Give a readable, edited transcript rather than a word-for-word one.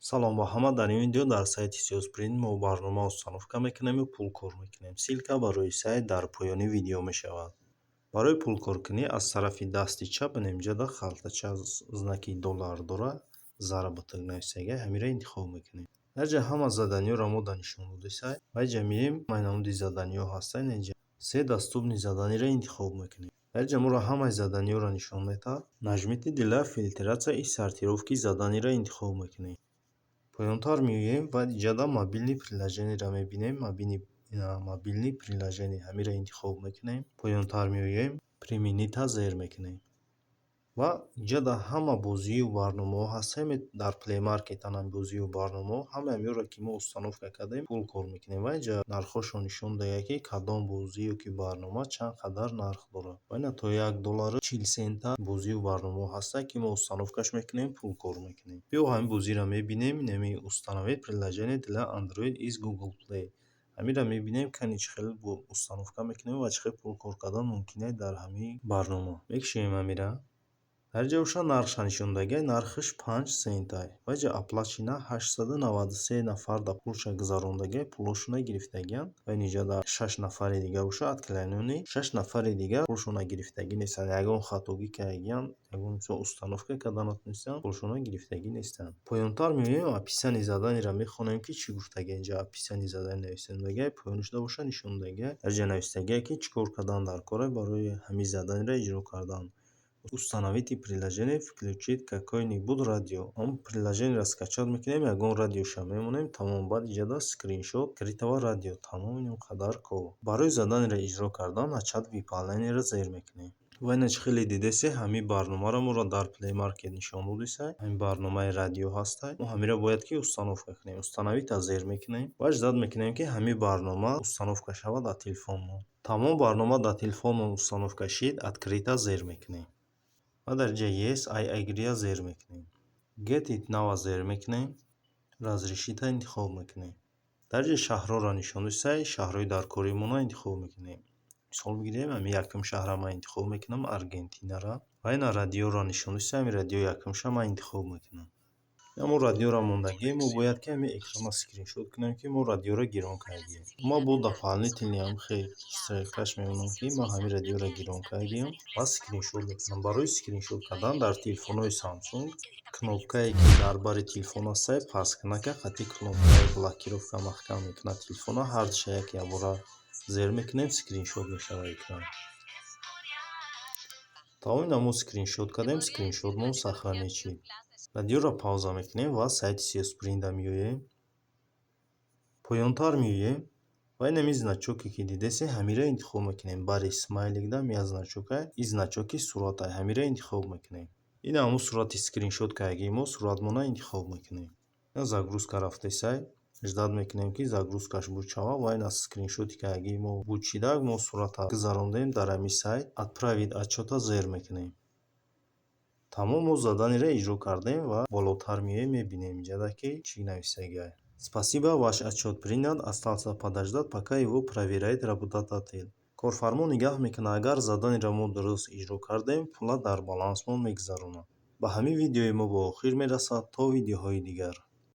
Салом ба ҳама. Дар ин видео дар сайти SEOSprint мо барнома установка мекунем пул кор мекунем. Силка барои сайт дар поёни видео мешавад. Барои пулкоркунӣ аз тарафи дасти чап инҷода халтача знаки доллар дора заработок нависаги ҳамира интихоб мекунем. Ҳарҷа ҳама заданиёро мо нишон доди сайт вайҷа мием майнамуди заданиё ҳастан инҷа се дастубни заданиро интихоб мекунем. Ҳарҷа моро ҳамаи заданиёро нишон медиҳад, нажмите для фильтратсия и сортировки заданиро интихоб мекунем. Поёнтар меоем ва иҷода мобилни приложениеро мебинем. Мобилни приложение ҳамира интихоб мекунем. Поёнтар меоем применита зер мекунем ва иҷода ҳама бозию барномаҳо ҳастем дар Play Market анан бозию барномаҳо ҳама ҳамеро ки мо установка кардем пул кор мекунем ва инҷа нархошро нишон додем ки кадом бозӣ ё ки барнома чанд қадар нарх дорад. Ва ина то $1.40 бозию барномаҳо ҳастанд ки мо установкаш мекунем пул кор мекунем. Биё ҳамин бозиро мебинем. Нами установить приложение для Android из Google Play. Ҳамира мебинем кани чӣ хел установка мекунем ва чӣ хел пул кор кардан мумкин аст дар ҳамин барнома. Мекушем ҳамира. ҳарҷа уша нархша нишон додагай нархаш 5 сент ай. Ваҷа оплачена 893 нафар да пулша гузарондагай пулошуна гирифтагиян. Ва инҷода 6 нафари дига уша отклонёни 6 нафари дига пулшуна гирифтагӣ нестанд. Ягон хатогӣ кардагиян, ягон установка карда натунистанд, пулшуна гирифтагӣ нестанд. Поёнтар меоем описани заданиро мехонем ки чӣ гуфтагай. Инҷа описани задани нависандагай поён шуда боша нишон додагай. Ҳарҷа нависандагай ки чӣ кор кардан дар кор аст барои ҳамин заданиро иҷро кардан. Установите приложение, включить какое-нибудь радио. Он приложениеро скачать мекунем, ягон радиоша мемонем. Тамом. Баъд иҷода скриншот скритого радио. Тамом. Ин қадар кор. Барои заданиро иҷро кардан начат выполнениеро зер мекунем. Ва ина чӣ хеле дидасе ҳамин барномаро моро дар Play Market нишон додисай. Ҳамин барномаи радио ҳастай. Мо ҳамиро бояд ки установка кунем. Установита зер мекунем ва зад мекунем ки ҳамин барнома установка шавад дар телефонмон. Тамом барнома дар телефонмон установка шид, открыта зер мекунем. ва дар ҷа yes I agree зер мекунем. Get it now зер мекунем. Разрешита интихоб мекунем. дар ҷа шаҳрҳоро нишон додисай, шаҳрҳои дар коримона интихоб мекунем. мисол бигирем, ҳамин якум шаҳрро ман интихоб мекунам, Аргентинаро. ва ина радиоро нишон додисай, ҳамин радиои якумша ман интихоб мекунам. мо радиоро мондагӣ мо бояд ки ҳамин экрана скриншот кунем ки мо радиоро гирон кардем. Мо бо дополнительниям хел каш мемонам ки мо ҳамин радиоро гирон кардем ва скриншот мекунам. Барои скриншот кардан дар телефонҳои Samsung кнопкае ки дар бари телефон ҳастай пасткнака қатъи кнопкаи блокировка маҳкам мекунад телефонро. ҳарча якбора зер мекунем, скриншот мешавад экран. Тамом. ина мо скриншот кардем, скриншотмон сохранид шид. Радиоро пауза мекунем ва сайти SEOSprint меоем. Поёнтар меоем ва инамин значоке ки дидасе ҳамиро интихоб мекунем. Бари смайлик дам я значока и значоки сурата ҳамиро интихоб мекунем. ин ҳамун сурати скриншот кардагии мо суратмона интихоб мекунем. загрузка рафтасай ждат мекунем ки загрузкаш буд шавад ва ин аз скриншоти кардагии мо буд шида мо сурата гузарондем дар ҳамин сайт. Отправить отчёта зер мекунем. Тамом. мо заданиро иҷро кардем ва болотар меоем мебинем инҷода ки чӣ нависагаи. Спасибо, ваш отчет принят. Остался подождать, пока его проверяет работодатель. Корфармо нигаҳ мекунад агар заданиро мо дуруст иҷро кардем, пула дар балансмон мегузаронад. Ба ҳамин видеои мо ба охир мерасад. То видеоҳои дигар.